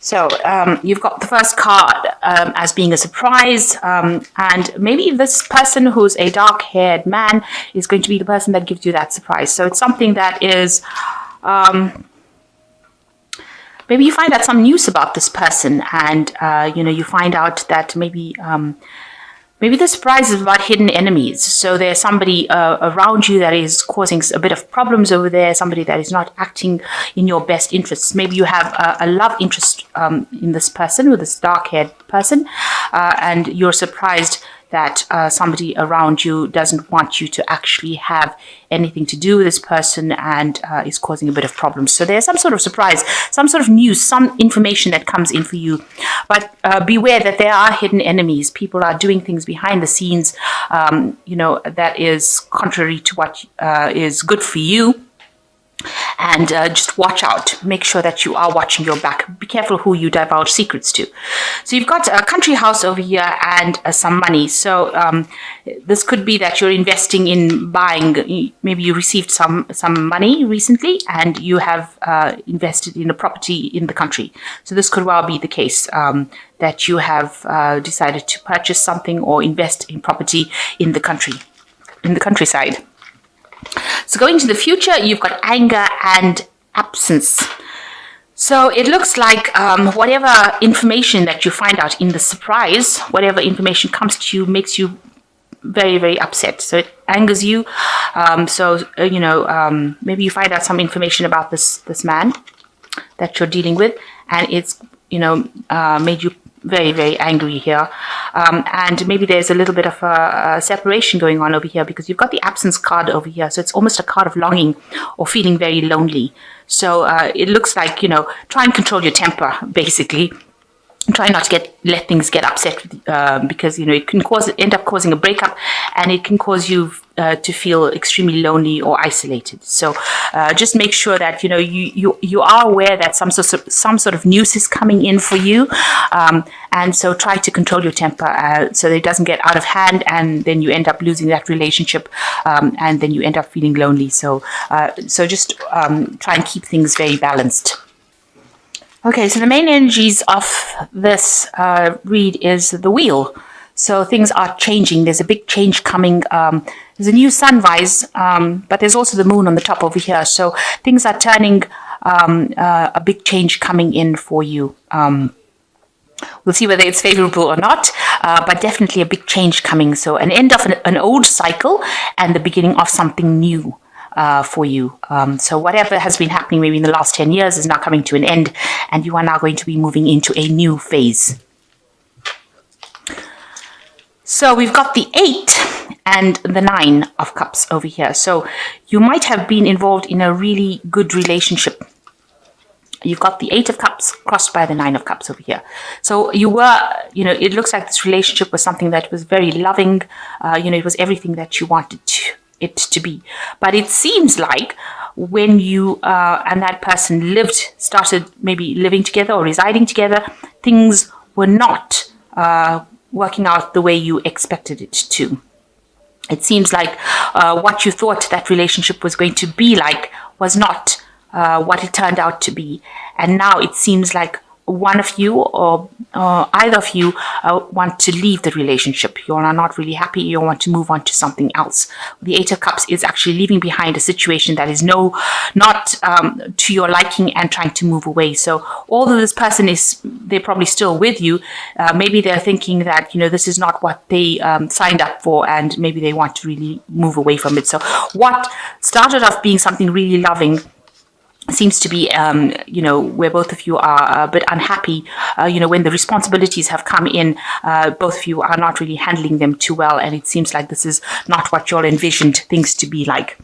So you've got the first card as being a surprise, and maybe this person who's a dark-haired man is going to be the person that gives you that surprise. So it's something that is, maybe you find out some news about this person, and you find out that maybe the surprise is about hidden enemies. So there's somebody around you that is causing a bit of problems over there, somebody that is not acting in your best interests. Maybe you have a love interest in this person, with this dark-haired person, and you're surprised that somebody around you doesn't want you to actually have anything to do with this person and is causing a bit of problems. So there's some sort of surprise, some sort of news, some information that comes in for you. But beware that there are hidden enemies. People are doing things behind the scenes, that is contrary to what is good for you. And just watch out. Make sure that you are watching your back. Be careful who you divulge secrets to. So you've got a country house over here and some money. So this could be that you're investing in buying. Maybe you received some money recently and you have invested in a property in the country. So this could well be the case, that you have decided to purchase something or invest in property in the countryside. So going to the future, you've got anger and absence. So it looks like whatever information that you find out in the surprise, whatever information comes to you, makes you very, very upset. So it angers you. Maybe you find out some information about this man that you're dealing with, and it's made you very, very angry here. And maybe there's a little bit of a separation going on over here, because you've got the absence card over here. So it's almost a card of longing or feeling very lonely. So it looks like, try and control your temper, basically. Try not to let things get upset because it can end up causing a breakup, and it can cause you to feel extremely lonely or isolated. So just make sure that you are aware that some sort of news is coming in for you, and so try to control your temper so that it doesn't get out of hand, and then you end up losing that relationship, and then you end up feeling lonely. So just try and keep things very balanced. Okay, so the main energies of this read is the wheel. So things are changing. There's a big change coming. There's a new sunrise, but there's also the moon on the top over here. So things are turning, a big change coming in for you. We'll see whether it's favorable or not, but definitely a big change coming. So an end of an old cycle and the beginning of something new. For you. So whatever has been happening maybe in the last 10 years is now coming to an end, and you are now going to be moving into a new phase. So we've got the 8 and the 9 of cups over here. So you might have been involved in a really good relationship. You've got the 8 of cups crossed by the 9 of cups over here. So you were, it looks like this relationship was something that was very loving. It was everything that you wanted it to be. But it seems like when you and that person started maybe living together or residing together, things were not working out the way you expected it to. It seems like what you thought that relationship was going to be like was not what it turned out to be. And now it seems like one of you or either of you want to leave the relationship. You are not really happy. You want to move on to something else. The 8 of Cups is actually leaving behind a situation that is not to your liking and trying to move away. So although this person they're probably still with you, maybe they're thinking that, this is not what they signed up for, and maybe they want to really move away from it. So what started off being something really loving seems to be, where both of you are a bit unhappy, when the responsibilities have come in, both of you are not really handling them too well, and it seems like this is not what you all envisioned things to be like.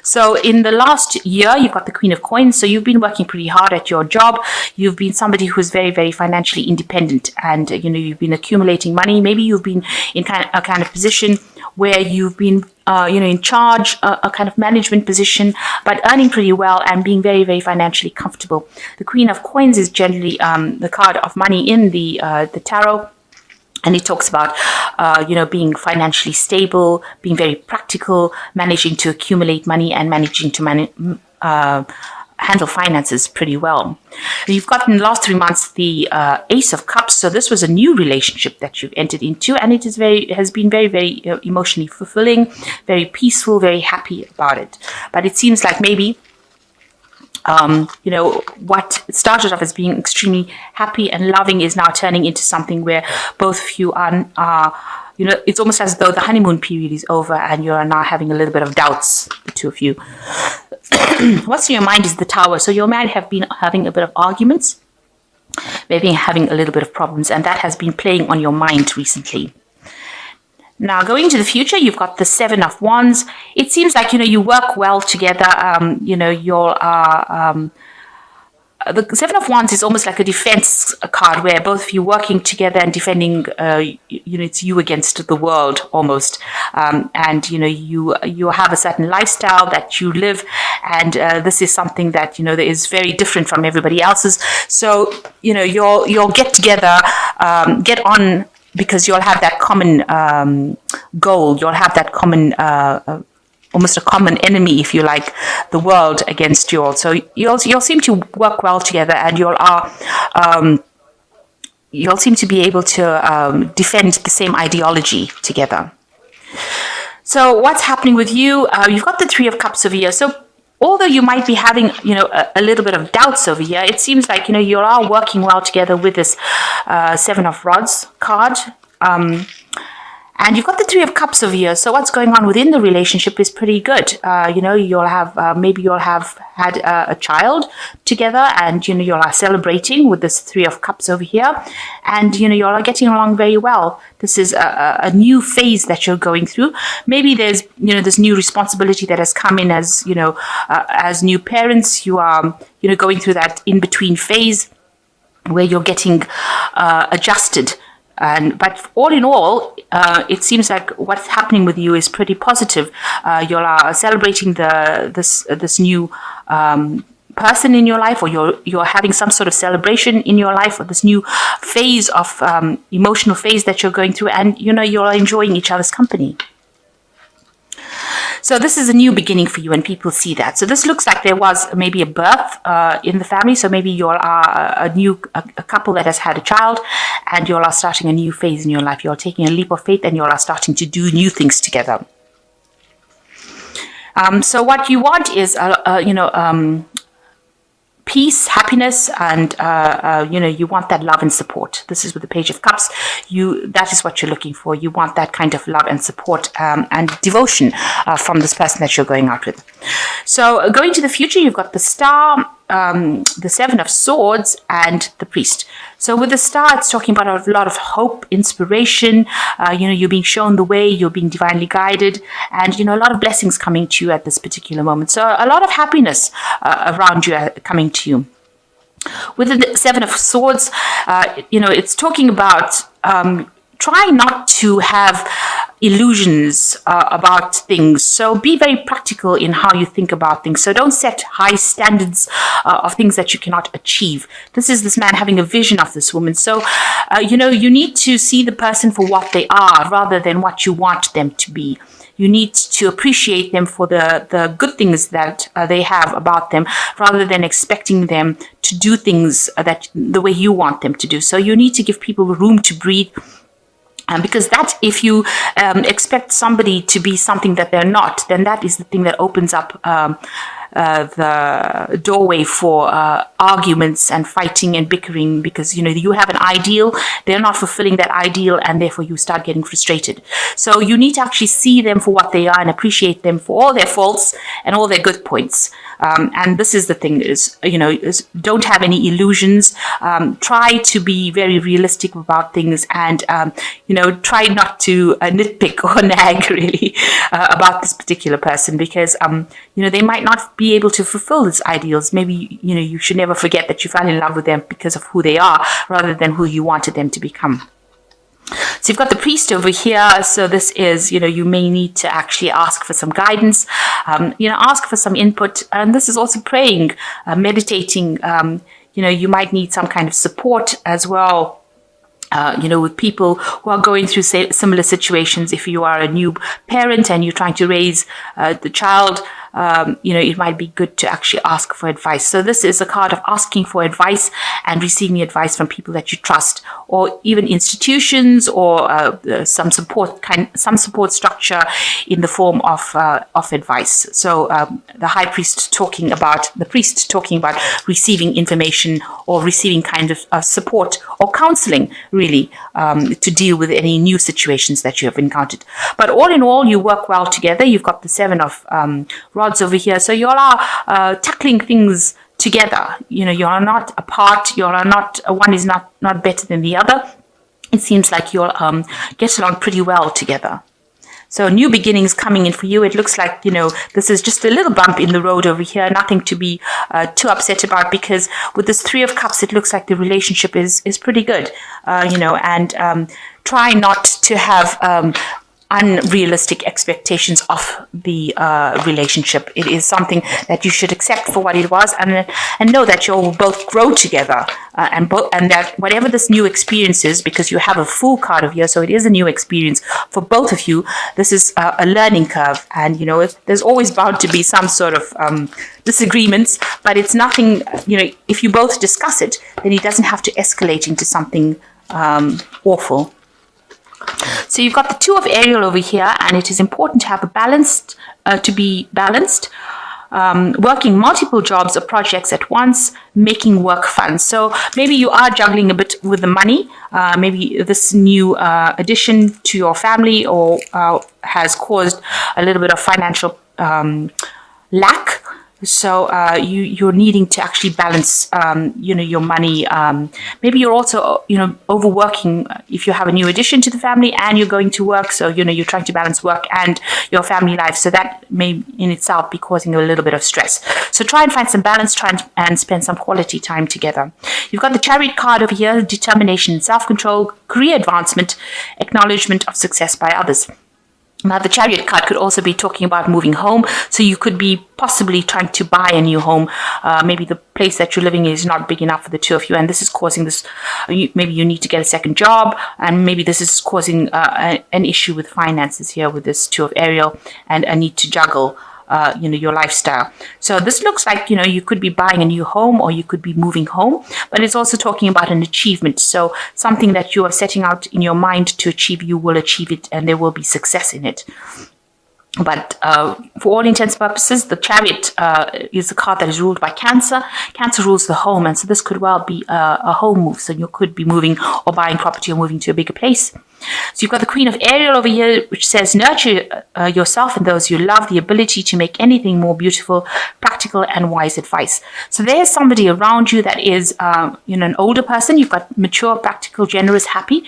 So in the last year, you've got the Queen of Coins, so you've been working pretty hard at your job. You've been somebody who's very, very financially independent, and, you've been accumulating money. Maybe you've been in a kind of position where you've been in charge, a kind of management position, but earning pretty well and being very, very financially comfortable. The Queen of Coins is generally the card of money in the tarot. And it talks about, being financially stable, being very practical, managing to accumulate money and managing to handle finances pretty well. You've got in the last 3 months the Ace of Cups. So this was a new relationship that you've entered into, and it has been very, very emotionally fulfilling, very peaceful, very happy about it. But it seems like maybe what started off as being extremely happy and loving is now turning into something where both of you are it's almost as though the honeymoon period is over and you are now having a little bit of doubts, the two of you. What's in your mind is the Tower. So you might have been having a bit of arguments, maybe having a little bit of problems, and that has been playing on your mind recently. Now, going into the future, you've got the Seven of Wands. It seems like, you work well together. The Seven of Wands is almost like a defense card where both of you working together and defending, it's you against the world almost. And, you have a certain lifestyle that you live, and this is something that, that is very different from everybody else's. So, you'll get together, get on, because you'll have that common goal. You'll have that common almost a common enemy, if you like, the world against you all. So you'll seem to work well together, and you'll seem to be able to defend the same ideology together. So what's happening with you? You've got the Three of Cups over here. So although you might be having, a little bit of doubts over here, it seems like, you are working well together with this Seven of Rods card. And you've got the Three of Cups over here. So what's going on within the relationship is pretty good. You'll have, maybe you'll have had a child together, and, you'll are celebrating with this Three of Cups over here. And, you'll are getting along very well. This is a new phase that you're going through. Maybe there's, this new responsibility that has come in as, as new parents. You are, going through that in-between phase where you're getting adjusted. But all in all, it seems like what's happening with you is pretty positive. You are celebrating this new person in your life, or you're having some sort of celebration in your life, or this new phase of emotional phase that you're going through, and you're enjoying each other's company. So this is a new beginning for you, and people see that. So this looks like there was maybe a birth in the family. So maybe you are a couple that has had a child, and you are starting a new phase in your life. You're taking a leap of faith, and you are starting to do new things together. So what you want is, peace, happiness, and you want that love and support. This is with the Page of Cups. That is what you're looking for. You want that kind of love and support and devotion from this person that you're going out with. So going to the future, you've got the Star, the Seven of Swords, and the Priest. So with the Star, it's talking about a lot of hope, inspiration. You're being shown the way, you're being divinely guided, and a lot of blessings coming to you at this particular moment. So a lot of happiness around you coming to you. With the Seven of Swords, it's talking about try not to have illusions about things. So be very practical in how you think about things. So don't set high standards of things that you cannot achieve. This is this man having a vision of this woman. So, you need to see the person for what they are rather than what you want them to be. You need to appreciate them for the good things that they have about them, rather than expecting them to do things that the way you want them to do. So you need to give people room to breathe. Because that, if you expect somebody to be something that they're not, then that is the thing that opens up the doorway for arguments and fighting and bickering, because you have an ideal, they're not fulfilling that ideal, and therefore you start getting frustrated. So you need to actually see them for what they are and appreciate them for all their faults and all their good points. And this is the thing is don't have any illusions. Try to be very realistic about things, and try not to nitpick or nag really about this particular person, because they might not be able to fulfill these ideals. Maybe you should never forget that you fell in love with them because of who they are, rather than who you wanted them to become. So you've got the Priest over here. So this is, you may need to actually ask for some guidance, ask for some input. And this is also praying, meditating. You might need some kind of support as well. With people who are going through similar situations. If you are a new parent and you're trying to raise the child, it might be good to actually ask for advice. So this is a card of asking for advice and receiving advice from people that you trust, or even institutions, or some support structure in the form of advice. So the priest talking about receiving information or receiving kind of support or counseling, really, to deal with any new situations that you have encountered. But all in all, you work well together. You've got the 7 of rods over here, so you all are tackling things together. You are not apart. You are not, one is not better than the other. It seems like you'll get along pretty well together. So new beginnings coming in for you. It looks like, this is just a little bump in the road over here. Nothing to be too upset about, because with this 3 of Cups, it looks like the relationship is pretty good, and try not to have unrealistic expectations of the relationship. It is something that you should accept for what it was, and know that you'll both grow together, and that whatever this new experience is, because you have a Fool card of here, so it is a new experience for both of you. This is a learning curve, and there's always bound to be some sort of disagreements, but it's nothing. If you both discuss it, then it doesn't have to escalate into something awful. So you've got the 2 of Ariel over here, and it is important to have to be balanced, working multiple jobs or projects at once, making work fun. So maybe you are juggling a bit with the money. Maybe this new addition to your family or has caused a little bit of financial lack. So you're needing to actually balance, your money. Maybe you're also, overworking if you have a new addition to the family and you're going to work. So, you're trying to balance work and your family life. So that may in itself be causing a little bit of stress. So try and find some balance, and spend some quality time together. You've got the Chariot card over here: determination, self-control, career advancement, acknowledgement of success by others. Now, the Chariot card could also be talking about moving home. So you could be possibly trying to buy a new home. Maybe the place that you're living in is not big enough for the 2 of you, and this is causing this. Maybe you need to get a second job, and maybe this is causing an issue with finances here with this 2 of Ariel, and a need to juggle your lifestyle. So this looks like, you could be buying a new home, or you could be moving home, but it's also talking about an achievement. So something that you are setting out in your mind to achieve, you will achieve it, and there will be success in it. But for all intents and purposes, the Chariot is a card that is ruled by Cancer. Cancer rules the home, and so this could well be a home move. So you could be moving or buying property or moving to a bigger place. So you've got the Queen of Ariel over here, which says nurture yourself and those you love, the ability to make anything more beautiful, practical and wise advice. So there's somebody around you that is, an older person. You've got mature, practical, generous, happy.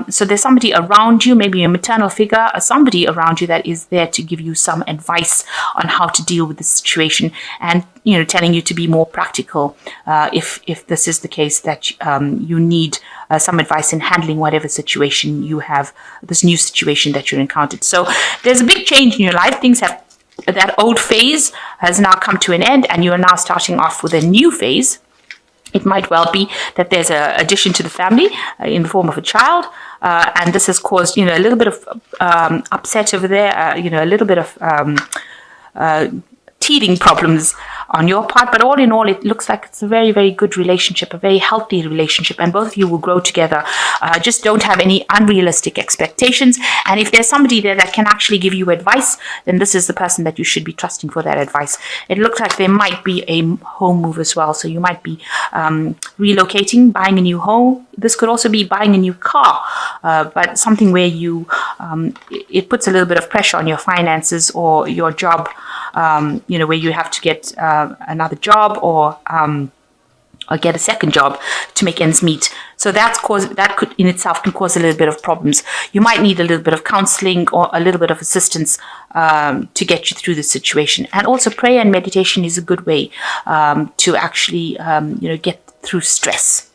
So there's somebody around you, maybe a maternal figure, or somebody around you that is there to give you some advice on how to deal with the situation, and telling you to be more practical if this is the case that you need some advice in handling whatever situation you have, this new situation that you're encountered. So there's a big change in your life. That old phase has now come to an end, and you are now starting off with a new phase. It might well be that there's an addition to the family in the form of a child, and this has caused, a little bit of upset over there, a little bit of teething problems on your part. But all in all, it looks like it's a very, very good relationship, a very healthy relationship, and both of you will grow together. Just don't have any unrealistic expectations. And if there's somebody there that can actually give you advice, then this is the person that you should be trusting for that advice. It looks like there might be a home move as well. So you might be relocating, buying a new home. This could also be buying a new car, but something where it puts a little bit of pressure on your finances or your job, where you have to get another job or get a second job to make ends meet. So that could in itself can cause a little bit of problems. You might need a little bit of counseling or a little bit of assistance to get you through the situation. And also prayer and meditation is a good way to actually get through stress.